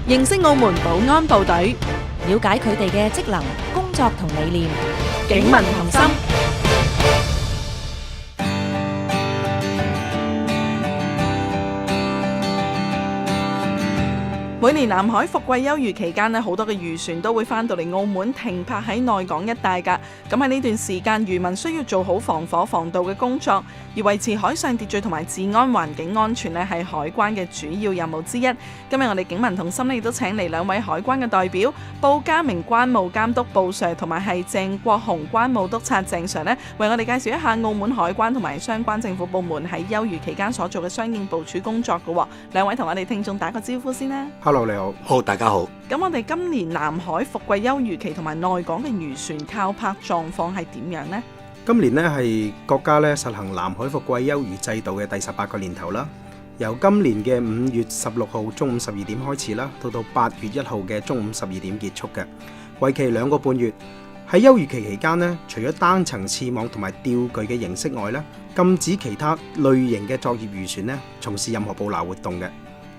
認識澳門保安部隊，了解佢哋嘅職能、工作同理念，警民同心。每年南海伏季休漁期間咧，好多嘅漁船都會翻到嚟澳門停泊喺內港一帶㗎。咁喺呢段時間，漁民需要做好防火防盜嘅工作，而維持海上秩序同埋治安環境安全咧，係海關嘅主要任務之一。今日我哋警民同心咧，亦都請嚟兩位海關嘅代表，布家明關務監督布 Sir 同埋係鄭國雄關務督察鄭 Sir 咧，為我哋介紹一下澳門海關同埋相關政府部門喺休漁期間所做嘅相應部署工作㗎。兩位同我哋聽眾打個招呼先啦。Hello， 你好。好，大家好。咁我哋今年南海伏季休漁期同埋內港嘅漁船靠泊狀況係點樣呢？今年呢係國家咧實行南海伏季休漁制度嘅第18個年頭啦。由今年嘅5月16號中午12點開始啦，到8月1號嘅中午12點結束嘅，為期2個半月。喺休漁期期間呢，除咗單層刺網同埋釣具嘅形式外呢，禁止其他類型嘅作業漁船呢從事任何捕撈活動嘅。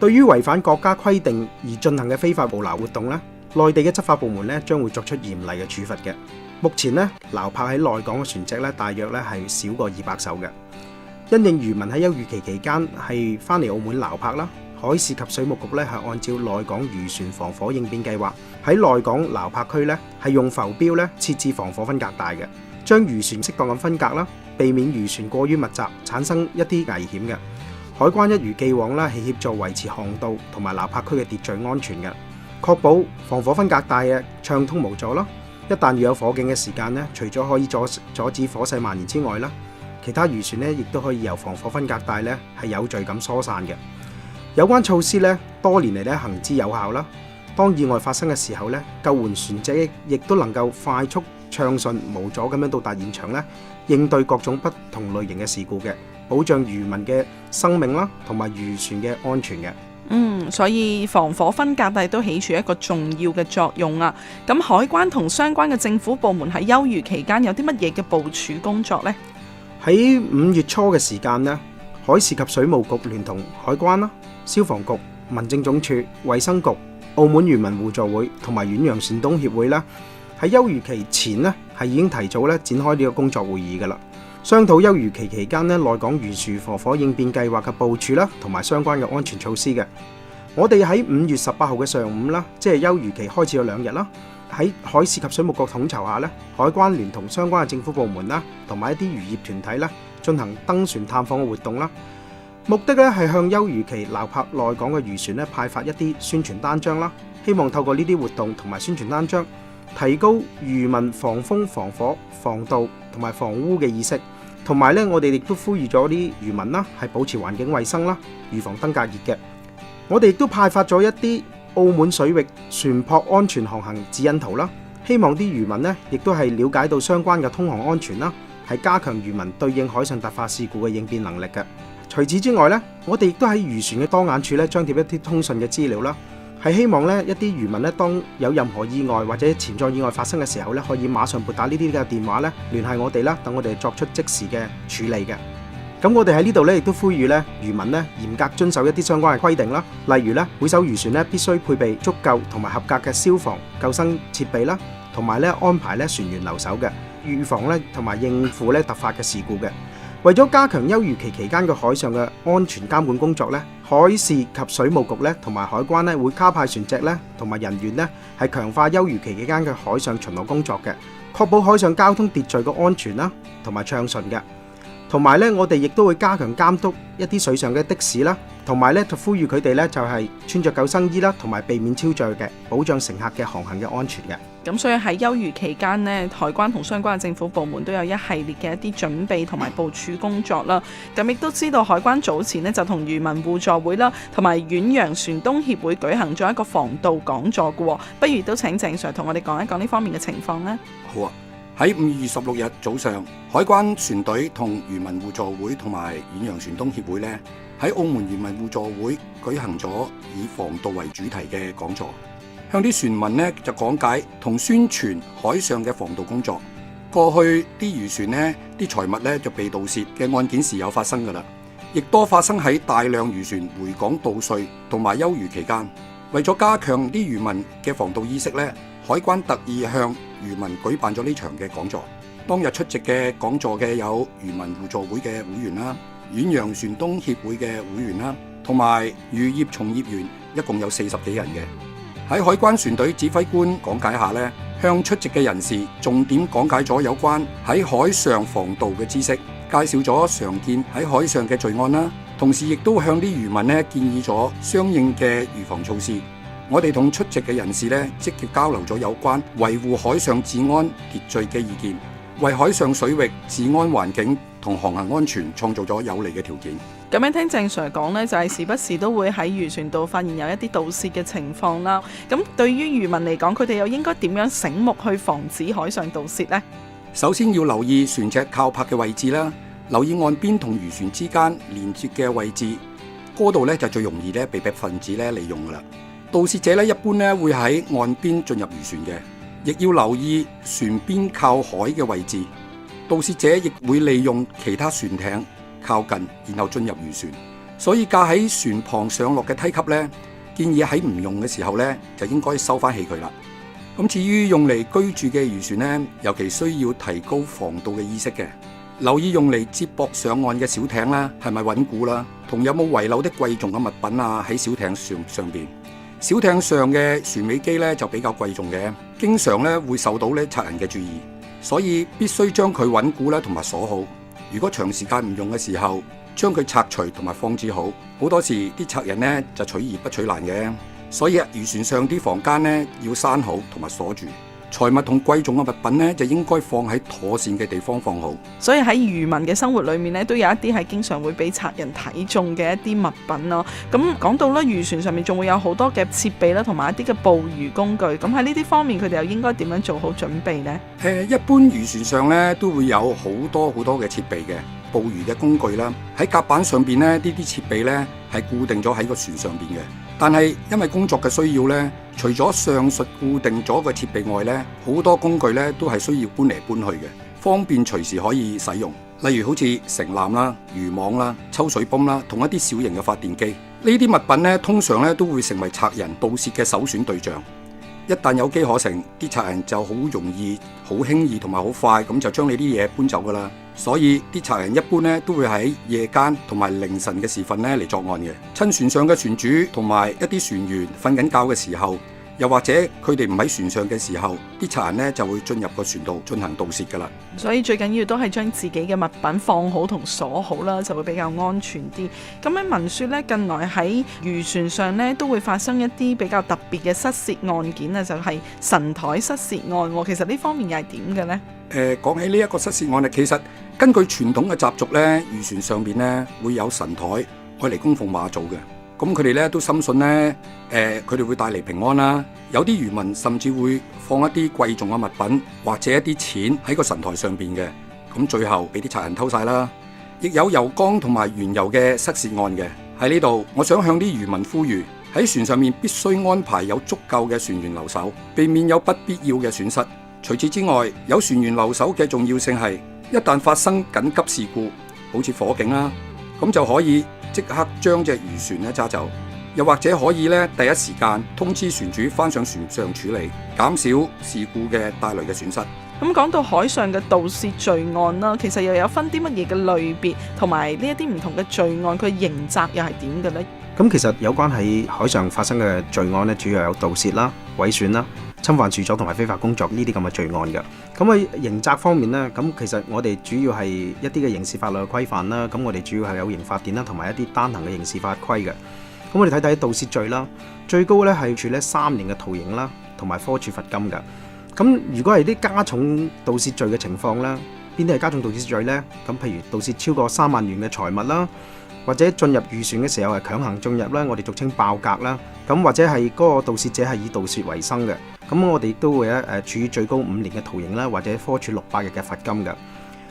對於違反國家規定而進行嘅非法捕撈活動呢，內地嘅執法部門呢將會作出嚴厲嘅處罰嘅。目前呢，撈泊喺內港嘅船隻呢，大約呢係少過200艘嘅。因應漁民喺休漁期期間係返嚟澳門撈泊啦，海事及水務局呢係按照內港漁船防火應變計劃，喺內港撈泊區呢係用浮標呢設置防火分隔帶嘅，將漁船適當咁分隔啦，避免漁船過於密集產生一啲危險嘅。海關一如既往啦，係協助維持航道同埋撈泊區嘅秩序安全嘅，確保防火分隔帶嘅暢通無阻啦。一旦遇有火警嘅時間呢，除咗可以阻止火勢蔓延之外啦，其他漁船呢亦都可以由防火分隔帶呢係有序咁疏散嘅。有關措施呢，多年嚟呢行之有效啦。當意外發生嘅時候呢，救援船隻亦都能夠快速暢順無阻咁樣到達現場呢，應對各種不同類型嘅事故嘅，保障漁民嘅生命啦，同埋漁船嘅安全嘅。所以防火分隔帶都起住一個重要嘅作用啊。咁海關同相關嘅政府部門喺休漁期間有啲乜嘢嘅部署工作呢？喺5月初嘅時間呢，海事及水務局聯同海關啦、消防局、民政總署、衛生局、澳門漁民互助會同埋遠洋船東協會啦，喺休漁期前呢係已經提早咧展開呢個工作會議噶啦。商討休漁期期間呢，內港漁船防火應變計劃嘅部署啦，同埋相關嘅安全措施嘅。我哋喺5月18號嘅上午啦，即係休漁期開始有2日啦，喺海事及水務局統籌下呢，海關聯同相關嘅政府部門啦，同埋一啲漁業團體啦，進行登船探訪嘅活動啦。目的咧係向休漁期撈泊內港嘅漁船咧派發一啲宣傳單張啦，希望透過呢啲活動同埋宣傳單張，提高漁民防風、防火、防盜同埋防污嘅意識，同埋咧我哋亦都呼籲咗啲漁民啦，係保持環境衛生啦，預防登革熱嘅。我哋亦都派發咗一啲澳門水域船舶安全航行指引圖啦，希望啲漁民呢亦都係了解到相關嘅通航安全啦，係加強漁民對應海上突發事故嘅應變能力嘅。除此之外呢，我哋亦都喺漁船嘅當眼處咧張貼一啲通訊嘅資料啦，係希望呢一啲漁民呢，當有任何意外或者潛在意外發生嘅時候呢，可以馬上撥打呢啲嘅電話呢聯繫我哋啦，等我哋作出即時嘅處理嘅。咁我哋喺呢度呢，亦都呼籲呢漁民呢嚴格遵守一啲相關嘅規定啦，例如呢每艘漁船呢必須配備足夠同埋合格嘅消防救生設備啦，同埋呢安排呢船員留守嘅，預防呢同埋應付呢突發嘅事故嘅。為咗加強休漁期期間嘅海上嘅安全監管工作呢，海事及水務局呢同埋海關呢會加派船隻呢同埋人員呢係強化休漁期期間嘅海上巡邏工作嘅，確保海上交通秩序嘅安全啦同埋暢順嘅。同埋咧，我哋亦都會加強監督一啲水上嘅的士啦，同埋咧就呼籲佢哋咧就係穿着救生衣啦，同埋避免超載嘅，保障乘客嘅航行嘅安全嘅。咁所以喺休漁期間呢，海關同相關嘅政府部門都有一系列嘅一啲準備同埋部署工作啦。咁亦都知道海關早前呢就同漁民互助會啦，同埋遠洋船東協會舉行咗一個防盜講座嘅。不如都請鄭 Sir 同我哋講一講呢方面嘅情況呢？好啊。喺5月16日早上，海關船隊同漁民互助會同埋遠洋船東協會呢，喺澳門漁民互助會舉行咗以防盜為主題嘅講座，向啲船民呢就講解同宣傳海上嘅防盜工作。過去啲漁船呢啲財物呢就被盜竊嘅案件時有發生㗎啦，亦多發生喺大量漁船回港盜稅同埋休漁期間。為咗加強啲漁民嘅防盜意識咧，海關特意向漁民舉辦咗呢場嘅講座。當日出席嘅講座嘅有漁民互助會嘅會員啦、遠洋船東協會嘅會員啦，同埋漁業從業員，一共有40幾人嘅。喺海關船隊指揮官講解下咧，向出席嘅人士重點講解咗有關喺海上防盜嘅知識，介紹咗常見喺海上嘅罪案啦。同時亦都向啲漁民咧建議咗相應嘅預防措施。我哋同出席嘅人士咧積極交流咗有關維護海上治安秩序嘅意見，為海上水域治安環境同航行安全創造咗有利嘅條件。咁樣聽鄭 Sir 講呢，就係時不時都會喺漁船度發現有一啲盜竊嘅情況啦。咁對於漁民嚟講，佢哋又應該點樣醒目去防止海上盜竊呢？首先要留意船隻靠泊嘅位置啦，留意岸邊同漁船之間連接嘅位置，嗰度咧就最容易咧被分子咧利用噶啦。盜竊者咧一般咧會喺岸邊進入漁船嘅，亦要留意船邊靠海嘅位置。盜竊者亦會利用其他船艇靠近，然後進入漁船。所以架喺船旁上落嘅梯級咧，建議喺唔用嘅時候咧就應該收翻起佢啦。咁至於用嚟居住嘅漁船咧，尤其需要提高防盜嘅意識嘅。留意用嚟接駁上岸嘅小艇啦，係咪穩固啦？同有冇遺漏的貴重嘅物品啊？喺小艇上邊，小艇上嘅船尾機咧就比較貴重嘅，經常咧會受到咧賊人嘅注意，所以必須將佢穩固啦同埋鎖好。如果長時間唔用嘅時候，將佢拆除同埋放置好。好多時啲賊人咧就取易不取難嘅，所以漁船上啲房間咧要閂好同埋鎖住。財物同貴重嘅物品咧，就應該放喺妥善嘅地方放好。所以喺漁民嘅生活裏面咧，都有一啲係經常會俾賊人睇中嘅一啲物品咯。咁講到咧，漁船上面仲會有好多嘅設備啦，同埋一啲嘅捕魚工具。咁喺呢啲方面，佢哋又應該點樣做好準備呢？一般漁船上咧都會有好多嘅設備嘅捕魚嘅工具啦。喺甲板上邊咧，呢啲設備咧係固定咗喺個船上邊嘅。但係因為工作嘅需要咧，除咗上述固定咗嘅設備外咧，好多工具咧都係需要搬嚟搬去嘅，方便隨時可以使用。例如好似繩纜啦、漁網啦、抽水泵啦，同一啲小型嘅發電機。呢啲物品咧，通常咧都會成為賊人盜竊嘅首選對象。一旦有機可乘，啲賊人就好容易、好輕易同埋好快咁就將你啲嘢搬走噶啦。所以啲賊人一般咧都會喺夜間同埋凌晨嘅時分咧嚟作案嘅。趁船上嘅船主同埋一啲船員瞓緊覺嘅時候，又或者佢哋唔喺船上嘅時候，啲賊人咧就會進入個船度進行盜竊噶啦。所以最緊要都係將自己嘅物品放好同鎖好啦，就會比較安全啲。咁喺聞說咧，近來喺漁船上咧都會發生一啲比較特別嘅失竊案件啊，就係神台失竊案。其實呢方面又係點嘅呢？講起呢一個失竊案咧，其實根據傳統嘅習俗咧，漁船上邊咧會有神台，愛嚟供奉媽祖嘅。咁佢哋咧都深信咧，佢哋會帶嚟平安啦。有啲漁民甚至會放一啲貴重嘅物品或者一啲錢喺個神台上邊嘅。咁最後俾啲賊人偷晒啦。亦有油缸同埋原油嘅失竊案嘅。喺呢度，我想向啲漁民呼籲，喺船上面必須安排有足夠嘅船員留守，避免有不必要嘅損失。除此之外，有船員留守嘅重要性係，一旦發生緊急事故，好似火警啦，咁就可以即刻將隻漁船咧揸走，又或者可以咧第一時間通知船主翻上船上處理，減少事故嘅帶來嘅損失。咁講到海上嘅盜竊罪案啦，其實又有分啲乜嘢嘅類別，同埋呢一啲唔同嘅罪案，佢刑責又係點嘅呢？咁其實有關喺海上發生嘅罪案咧，主要有盜竊啦、毀損啦、侵犯住所同埋非法工作呢啲咁嘅罪案嘅。咁喺刑責方面呢，咁其實我哋主要係一啲嘅刑事法律嘅規範啦。咁我哋主要係有刑法典啦，同埋一啲單行嘅刑事法規嘅。咁我哋睇睇盜竊罪啦，最高咧係處咧3年嘅徒刑啦，同埋科處罰金嘅。咁如果係啲加重盜竊罪嘅情況咧，邊啲係加重盜竊罪呢？咁譬如盜竊超過3萬元嘅財物啦，或者進入漁船嘅時候係強行進入啦，我哋俗稱爆格啦。咁或者係嗰個盜竊者係以盜竊為生嘅，咁我哋亦都會處以最高5年嘅徒刑啦，或者科處600日嘅罰金嘅。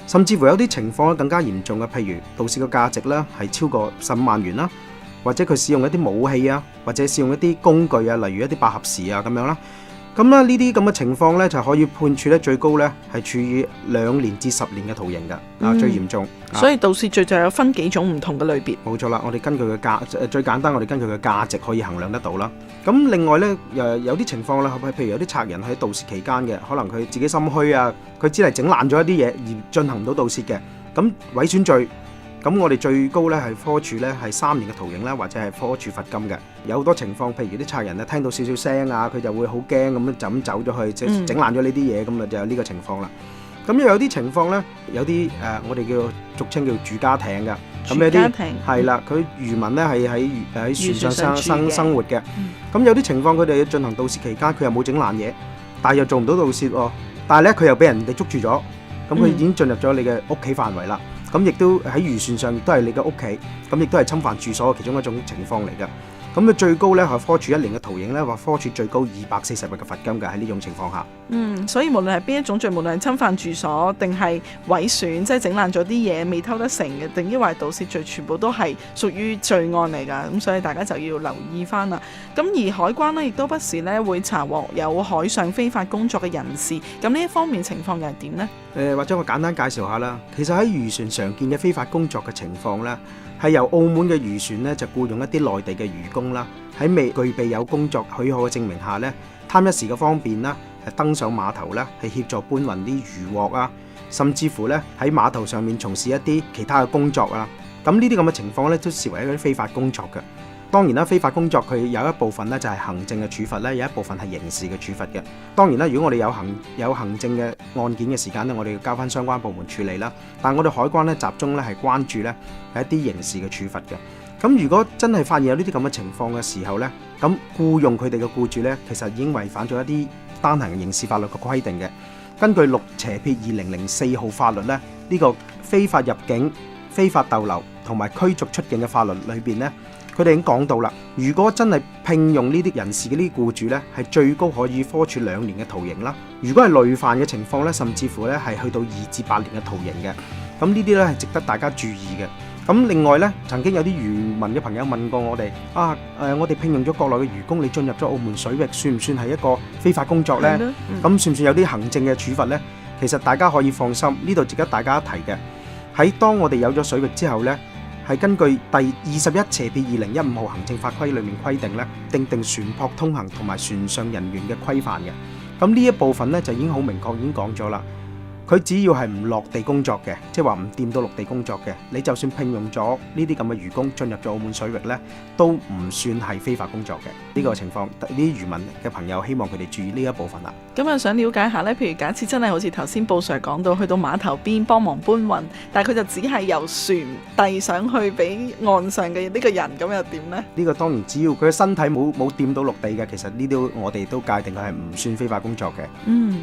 甚至乎有啲情況更加嚴重嘅，譬如盜竊嘅價值咧係超過15萬元啦，或者佢使用一啲武器啊，或者使用一啲工具啊，例如一啲百合匙啊咁樣啦。咁咁咧呢啲咁嘅情況咧就可以判處咧最高咧係處以2年至10年嘅徒刑㗎，最嚴重。所以盜竊罪就有分幾種唔同嘅類別。冇錯啦，我哋根據嘅最簡單，我哋根據嘅價值可以衡量得到啦。咁另外咧有啲情況咧，譬如有啲賊人喺盜竊期間嘅，可能佢自己心虛啊，佢只係整爛咗一啲嘢而進行唔到盜竊嘅，咁毀損罪。咁我哋最高咧係科處咧係3年嘅徒刑啦，或者係科處罰金嘅。有好多情況，譬如啲賊人咧聽到少少聲啊，佢就會好驚咁就咁走咗去，即係整爛咗呢啲嘢，咁啊就有呢個情況啦。咁又有啲情況咧，有啲我哋叫俗稱叫住家艇嘅，咁有啲係啦，佢漁民咧係喺船上生活嘅。咁有啲情況佢哋進行盜竊期間，佢又冇整爛嘢，但係又做唔到盜竊喎，但係咧佢又俾人哋捉住咗，咁佢已經進入咗你嘅屋企範圍啦。咁亦都喺漁船上，亦都係你嘅屋企，咁亦都係侵犯住所嘅其中一種情況嚟嘅。咁佢最高咧係科處1年嘅徒刑咧，或科處最高240日嘅罰金嘅喺呢種情況下。所以無論係邊一種罪，無論係侵犯住所定係毀損，即係整爛咗啲嘢未偷得成嘅，定抑或係盜竊罪，全部都係屬於罪案嚟㗎。咁所以大家就要留意翻啦。咁而海關呢，亦都不時咧會查獲有海上非法工作嘅人士。咁呢一方面情況又係點呢？或者我簡單介紹下啦。其實喺漁船常見嘅非法工作嘅情況咧，係由澳門嘅漁船咧就僱用一啲內地嘅漁工啦，喺未具備有工作許可嘅證明下咧，貪一時嘅方便啦，係登上碼頭咧，係協助搬運啲漁獲啊，甚至乎咧喺碼頭上面從事一啲其他嘅工作啊。咁呢啲咁嘅情況咧，都視為一啲非法工作嘅。當然啦，非法工作佢有一部分咧就係行政嘅處罰咧，有一部分係刑事嘅處罰嘅。當然啦，如果我哋有行政嘅案件嘅時間咧，我哋要交翻相關部門處理啦。但係我哋海關咧集中咧係關注咧係一啲刑事嘅處罰嘅。咁如果真係發現有呢啲咁嘅情況嘅時候咧，咁僱用佢哋嘅僱主咧，其實已經違反咗一啲單行刑事法律嘅規定嘅。根據6/2004號法律咧，呢個非法入境、非法逗留同埋驅逐出境嘅法律裏邊咧，佢哋已經講到啦，如果真係聘用呢啲人士嘅呢啲僱主呢，係最高可以科處2年嘅徒刑啦。如果係累犯嘅情況呢，甚至乎呢係去到2至8年嘅徒刑嘅。咁呢啲呢係值得大家注意嘅。咁另外呢，曾經有啲漁民嘅朋友問過我哋我哋聘用咗國內嘅漁工，你進入咗澳門水域，算唔算係一個非法工作呢？咁算唔算有啲行政嘅處罰呢？其實大家可以放心，呢度值得大家一提嘅。喺當我哋有咗水域之後呢，係根據第21/2015號行政法規裏面規定咧，訂定船舶通行同埋船上人員嘅規範嘅。咁呢一部分咧就已經好明確，已經講咗啦。佢只要係唔落地工作嘅，即係話唔掂到陸地工作嘅，你就算聘用咗呢啲咁嘅漁工進入咗澳門水域咧，都唔算係非法工作嘅。呢個情況，呢啲漁民嘅朋友希望佢哋注意呢一部分啦。咁啊，想了解下咧，譬如假設真係好似頭先布 Sir 講到，去到碼頭邊幫忙搬運，但係佢就只係由船遞上去俾岸上嘅呢個人，咁又點呢？呢個當然只要佢嘅身體冇掂到陸地嘅，其實呢啲我哋都界定佢係唔算非法工作嘅。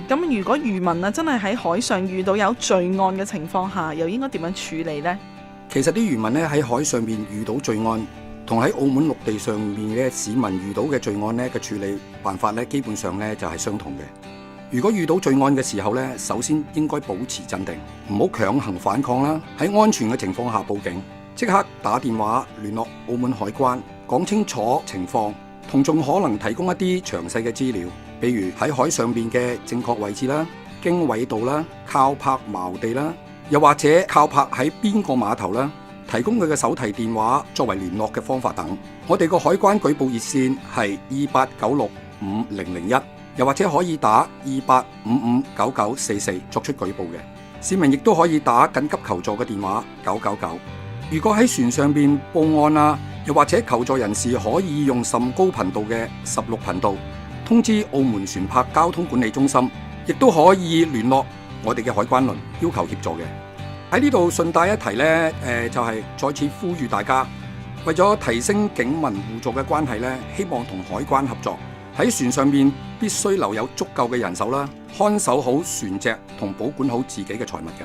咁如果漁民啊真係喺海上遇到有罪案嘅情況下，又應該點樣處理呢？其實啲漁民咧喺海上面遇到罪案，同喺澳門陸地上面嘅市民遇到嘅罪案咧嘅處理辦法咧，基本上咧就係相同嘅。如果遇到罪案嘅時候咧，首先應該保持鎮定，唔好強行反抗啦。喺安全嘅情況下報警，即刻打電話聯絡澳門海關，講清楚情況，同仲可能提供一啲詳細嘅資料，比如喺海上邊嘅正確位置啦、經緯度啦、靠泊錨地啦，又或者靠泊喺邊個碼頭啦，提供佢嘅手提電話作為聯絡嘅方法等。我哋個海關舉報熱線係28965001，又或者可以打28559944作出舉報嘅。市民亦都可以打緊急求助嘅電話999。如果喺船上邊報案啊，又或者求助人士可以用甚高頻道嘅16頻道通知澳門船舶交通管理中心，亦都可以聯絡我哋嘅海關輪要求協助嘅。喺呢度順帶一提呢，就係再次呼籲大家，為咗提升警民互助嘅關係呢，希望同海關合作，喺船上面必須留有足夠嘅人手啦，看守好船隻同保管好自己嘅財物嘅。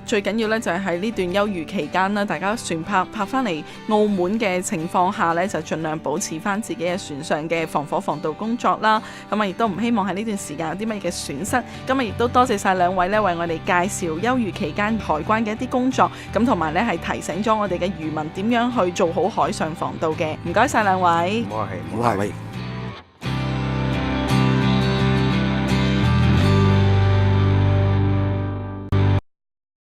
最緊要咧就係喺呢段休漁期間啦，大家船泊翻嚟澳門嘅情況下咧，就盡量保持翻自己嘅船上嘅防火防盜工作啦。咁啊，亦都唔希望喺呢段時間有啲乜嘅損失。咁啊，亦都多謝晒兩位咧，為我哋介紹休漁期間海關嘅一啲工作，咁同埋咧係提醒咗我哋嘅漁民點樣去做好海上防盜嘅。唔該晒兩位。唔好客氣。